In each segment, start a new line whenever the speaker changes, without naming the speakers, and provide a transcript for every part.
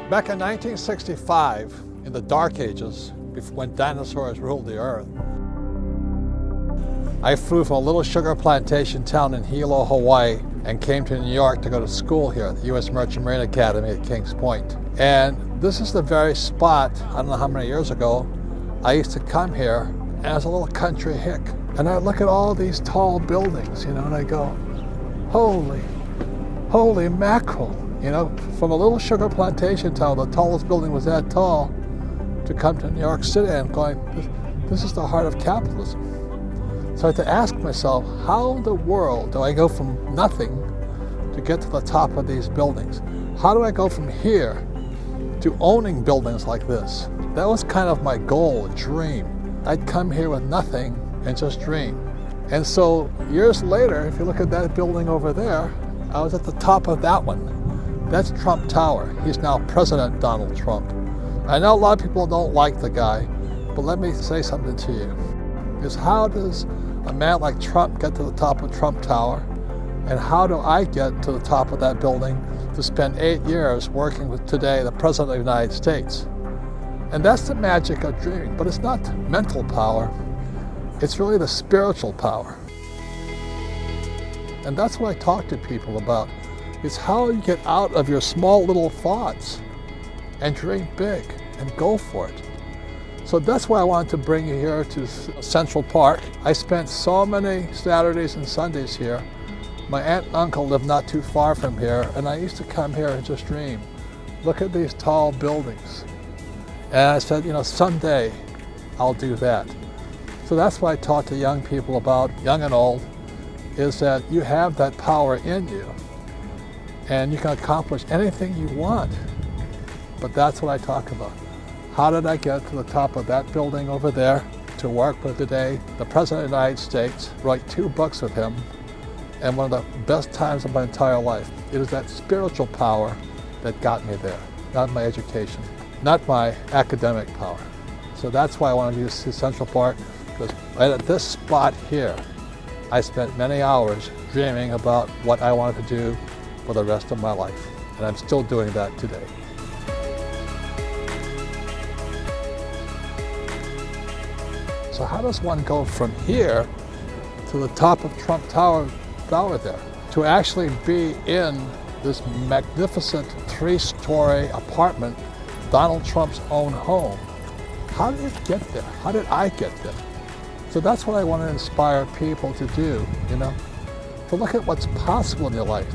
Back in 1965, in the Dark Ages, when dinosaurs ruled the earth, I flew from a little sugar plantation town in Hilo, Hawaii, and came to New York to go to school here at the U.S. Merchant Marine Academy at Kings Point. And this is the very spot, I don't know how many years ago, I used to come here as a little country hick. And I look at all these tall buildings, and I go, holy mackerel. From a little sugar plantation town, the tallest building was that tall, to come to New York City and going, this is the heart of capitalism. So I had to ask myself, how in the world do I go from nothing to get to the top of these buildings? How do I go from here to owning buildings like this? That was kind of my goal, a dream. I'd come here with nothing and just dream. And so years later, if you look at that building over there, I was at the top of that one. That's Trump Tower. He's now President Donald Trump. I know a lot of people don't like the guy, but let me say something to you. Is how does a man like Trump get to the top of Trump Tower? And how do I get to the top of that building to spend 8 years working with today the President of the United States? And that's the magic of dreaming, but it's not mental power. It's really the spiritual power. And that's what I talk to people about, is how you get out of your small little thoughts and dream big and go for it. So that's why I wanted to bring you here to Central Park. I spent so many Saturdays and Sundays here. My aunt and uncle lived not too far from here, and I used to come here and just dream. Look at these tall buildings. And I said, someday I'll do that. So that's what I talk to young people about, young and old, is that you have that power in you, and you can accomplish anything you want. But that's what I talk about. How did I get to the top of that building over there to work with today the President of the United States, write 2 books with him, and one of the best times of my entire life. It is that spiritual power that got me there, not my education, not my academic power. So that's why I wanted to use Central Park, because right at this spot here, I spent many hours dreaming about what I wanted to do for the rest of my life. And I'm still doing that today. So how does one go from here to the top of Trump Tower there, to actually be in this magnificent 3-story apartment, Donald Trump's own home? How did it get there? How did I get there? So that's what I want to inspire people to do, to look at what's possible in your life.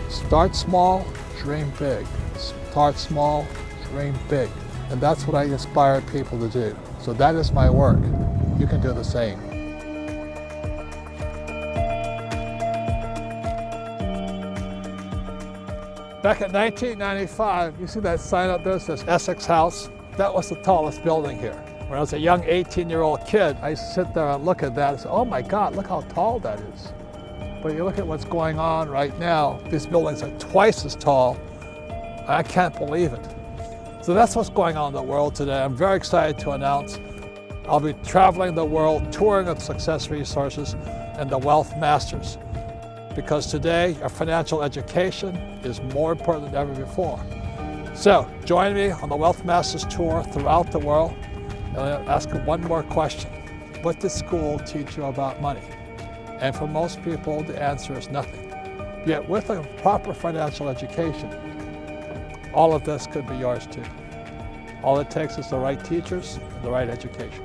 Start small, dream big. Start small, dream big. And that's what I inspire people to do. So that is my work. You can do the same. Back in 1995, you see that sign up there that says Essex House? That was the tallest building here. When I was a young 18-year-old kid, I used to sit there and look at that and say, oh my God, look how tall that is. But you look at what's going on right now, these buildings are twice as tall. I can't believe it. So that's what's going on in the world today. I'm very excited to announce I'll be traveling the world, touring with Success Resources and the Wealth Masters. Because today, our financial education is more important than ever before. So join me on the Wealth Masters tour throughout the world. And I'll ask you one more question. What does school teach you about money? And for most people, the answer is nothing. Yet with a proper financial education, all of this could be yours too. All it takes is the right teachers and the right education.